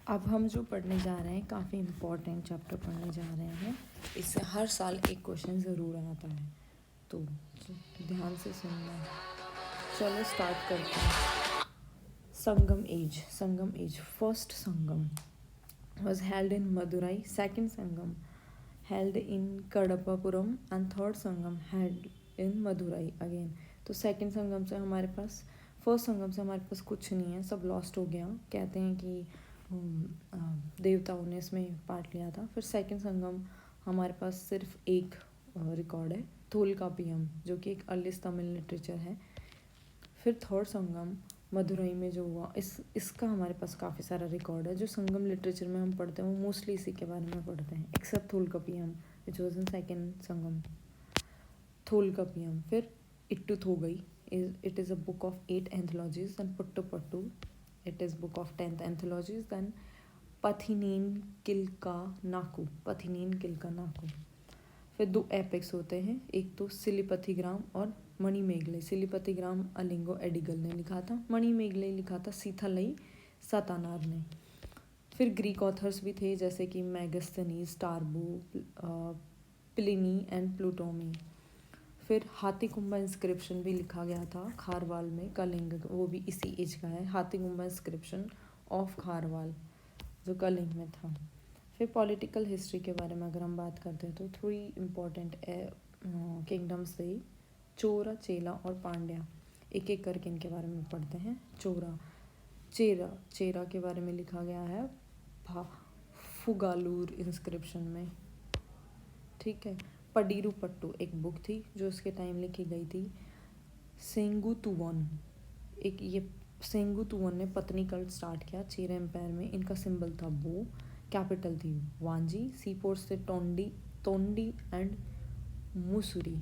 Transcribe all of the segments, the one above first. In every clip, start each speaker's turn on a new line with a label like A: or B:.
A: अब हम जो पढ़ने जा रहे हैं काफ़ी इम्पोर्टेंट चैप्टर पढ़ने जा रहे हैं। इससे हर साल एक क्वेश्चन ज़रूर आता है, तो ध्यान से सुनना। चलो स्टार्ट करते हैं। Sangam age first Sangam was held in Madurai, second Sangam held in Kadappapuram and third Sangam held in Madurai again। तो सेकंड संगम से हमारे पास, फर्स्ट संगम से हमारे पास कुछ नहीं है, सब लॉस्ट हो गया। कहते हैं कि देवताओं ने इसमें पार्ट लिया था। फिर सेकंड संगम हमारे पास सिर्फ एक रिकॉर्ड है, थोलकापियम, जो कि एक अर्लीस्ट तमिल लिटरेचर है। फिर थर्ड संगम मदुरई में जो हुआ, इसका हमारे पास काफ़ी सारा रिकॉर्ड है। जो संगम लिटरेचर में हम पढ़ते हैं वो मोस्टली इसी के बारे में पढ़ते हैं, except Tholkappiyam which was in second Sangam, Tholkappiyam. फिर Ettuthogai, it is a book of 8 anthologies, then Puttu it is book of 10th anthologies, then Pathineen Kilka Naku। फिर 2 एपिक्स होते हैं, एक तो सिलिपथिग्राम और मणिमेगले। सिलिपथिग्राम अलिंगो एडिगल ने लिखा था, मणिमेगले लिखा था सीथालई सतानार ने। फिर ग्रीक ऑथर्स भी थे जैसे कि मैगस्थनीज, स्टारबो, प्लिनी एंड प्लूटोमी। फिर हाथीकुंबा इंस्क्रिप्शन भी लिखा गया था खारवाल में, कलिंग, वो भी इसी एज का है। हाथीकुंबा इंस्क्रिप्शन ऑफ खारवाल जो कलिंग में था। फिर पॉलिटिकल हिस्ट्री के बारे में अगर हम बात करते हैं तो 3 इम्पॉर्टेंट किंगडम्स थे, चोरा, चेला और पांड्या। एक एक करके इनके बारे में पढ़ते हैं। चेरा के बारे में लिखा गया है फुगालूर इंस्क्रिप्शन में, ठीक है। पडीरू पट्टू एक बुक थी जो उसके टाइम लिखी गई थी। सेंगुतुवन, एक ये सेंगुतुवन ने पत्नी कल्ट स्टार्ट किया चेरा एम्पायर में। इनका सिंबल था बो, कैपिटल थी वांजी, सी पोर्ट्स थे तोंडी एंड मुसुरी।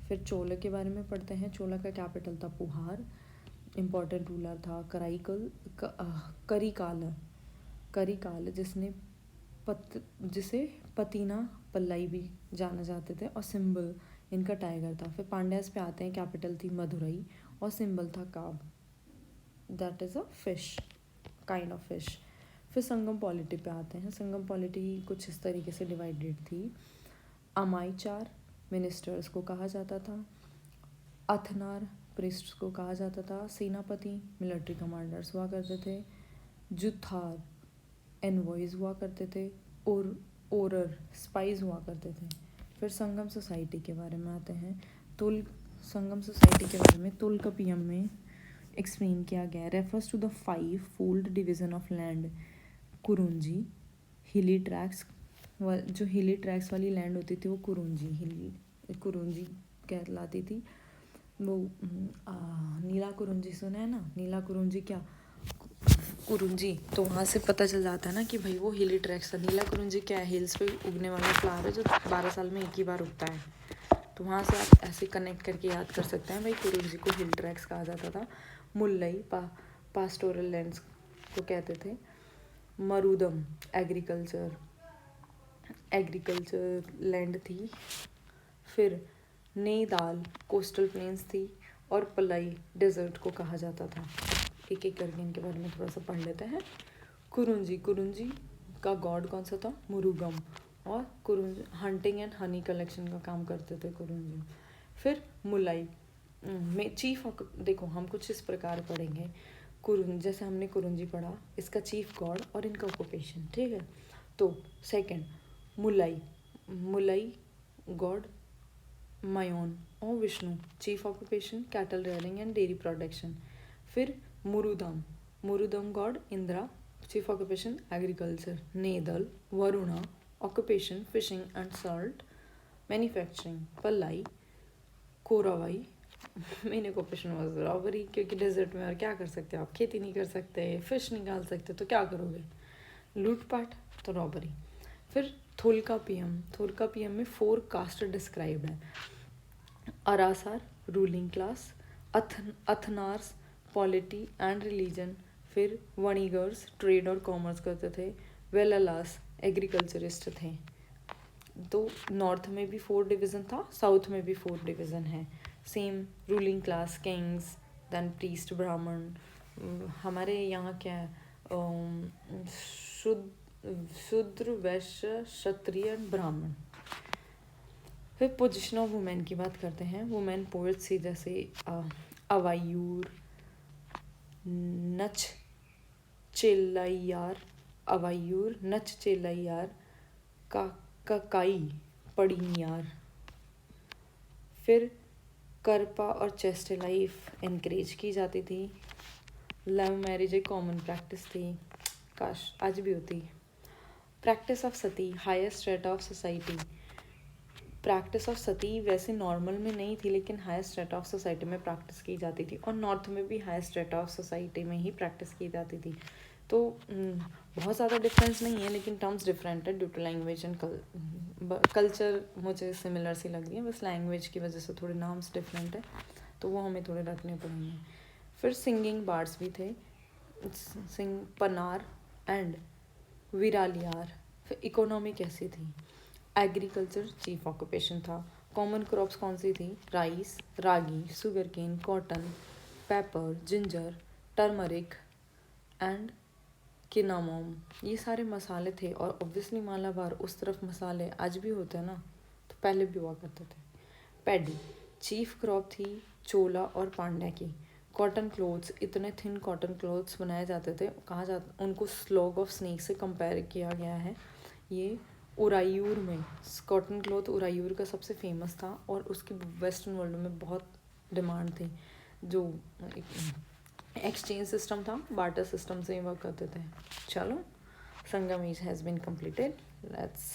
A: फिर चोला के बारे में पढ़ते हैं। चोला का कैपिटल था पुहार, इम्पोर्टेंट रूलर था करिकाल, जिसे पतीना पल्लाई भी जाना जाते थे, और सिंबल इनका टाइगर था। फिर पांड्यास पे आते हैं, कैपिटल थी मदुरई और सिंबल था carp, that is a fish, kind of fish. फिर संगम पॉलिटी पे आते हैं। संगम पॉलिटी कुछ इस तरीके से डिवाइडेड थी। अमाईचार मिनिस्टर्स को कहा जाता था, अथनार प्रिस्ट्स को कहा जाता था, सेनापति मिलिट्री कमांडर्स हुआ करते थे, जुथार एनवॉइज हुआ करते थे, और ओरर स्पाइज हुआ करते थे। फिर संगम सोसाइटी के बारे में आते हैं। संगम सोसाइटी के बारे में तोलकापियम में एक्सप्लेन किया गया, refers to the 5 fold division of land, Kurinji, hilly tracts, जो हिली ट्रैक्स वाली लैंड होती थी वो कुरुंजी कहलाती थी। वो नीला कुरुंजी सुना है ना, नीला कुरुंजी क्या कुरुंजी, तो वहाँ से पता चल जाता है ना कि भाई वो हिली ट्रैक्स था। नीला कुरुंजी क्या है, हिल्स पे उगने वाला फ्लावर है जो 12 साल में एक ही बार उगता है। तो वहाँ से आप ऐसे कनेक्ट करके याद कर सकते हैं भाई कुरुंजी को हिल ट्रैक्स कहा जाता था। मुल्लई पास्टोरल लैंड्स को कहते थे। मरुदम एग्रीकल्चर लैंड थी। फिर नेदाल कोस्टल प्लेन्स थी, और पलाई डेजर्ट को कहा जाता था। एक एक करके इनके बारे में थोड़ा सा पढ़ लेते हैं। कुरुंजी का गॉड कौन सा था, मुरुगम, और कुरुंजी हंटिंग एंड हनी कलेक्शन का काम करते थे कुरुंजी। फिर मुलाई में चीफ, देखो हम कुछ इस प्रकार पढ़ेंगे। जैसे हमने कुरुंजी पढ़ा, इसका चीफ गॉड और इनका ऑक्यूपेशन, ठीक है। तो सेकंड मुलाई गॉड मायोन और Vishnu, chief occupation cattle rearing and dairy production. फिर Marudam god Indra, chief occupation agriculture. Neydal Varuna, occupation fishing and salt manufacturing. Palai Korravai, main occupation was robbery, क्योंकि डेजर्ट में और क्या कर सकते हो आप, खेती नहीं कर सकते, फिश निकाल सकते, तो क्या करोगे, लूटपाट, तो रॉबरी। फिर थोलकापियम में 4 कास्ट डिस्क्राइब्ड है। Arasar ruling class, Anthanars polity and religion. फिर वणिगर्स ट्रेड और कॉमर्स करते थे। वेलालास एग्रीकल्चरिस्ट थे। तो नॉर्थ में भी 4 डिवीज़न था, साउथ में भी 4 डिवीज़न है। Same ruling class, kings, then priest, Brahmin. हमारे यहाँ क्या है, शूद्र, वैश्य, क्षत्रिय एंड ब्राह्मण। फिर पोजिशन ऑफ वुमेन की बात करते हैं। वुमेन पोएट्स जैसे अवायूर, नच चेल्लाइयार, अवायूर, नच चेल्लाइयार, काकाई, पड़िनियार। फिर करपा और चेस्ट लाइफ इनक्रेज की जाती थी। लव मैरिज एक कॉमन प्रैक्टिस थी, काश आज भी होती। Practice of sati, higher strata of society. Practice of sati वैसे नॉर्मल में नहीं थी, लेकिन हायर स्ट्रेटा ऑफ सोसाइटी में प्रैक्टिस की जाती थी, और नॉर्थ में भी हायर स्ट्रेटा ऑफ सोसाइटी में ही प्रैक्टिस की जाती थी। तो बहुत ज़्यादा डिफरेंस नहीं है, लेकिन टर्म्स डिफरेंट है due to language and culture मुझे सिमिलर सी लग रही है, बस लैंग्वेज की वजह से थोड़े नाम्स डिफरेंट है, तो वो हमें थोड़े रखने पड़ेंगे। फिर सिंगिंग बार्ड्स भी थे, पनार एंड विरालियार। फिर इकोनॉमी कैसी थी? एग्रीकल्चर चीफ ऑक्यूपेशन था। कॉमन क्रॉप्स कौन सी थी? Rice, ragi, sugarcane, cotton, pepper, ginger, turmeric and cinnamon. ये सारे मसाले थे, और ऑब्वियसली मालाबार उस तरफ मसाले आज भी होते हैं ना, तो पहले भी हुआ करते थे। पैडी चीफ क्रॉप थी चोला और पांड्या की। कॉटन क्लोथ्स, इतने थिन कॉटन क्लोथ्स बनाए जाते थे, कहा जाता उनको स्लॉग ऑफ स्नेक से कंपेयर किया गया है। ये उरायूर में कॉटन क्लॉथ उरायूर का सबसे फेमस था, और उसकी वेस्टर्न वर्ल्ड में बहुत डिमांड थी। जो एक्सचेंज सिस्टम था, बार्टर सिस्टम से वर्क करते थे। चलो, Sangam age has been completed. Let's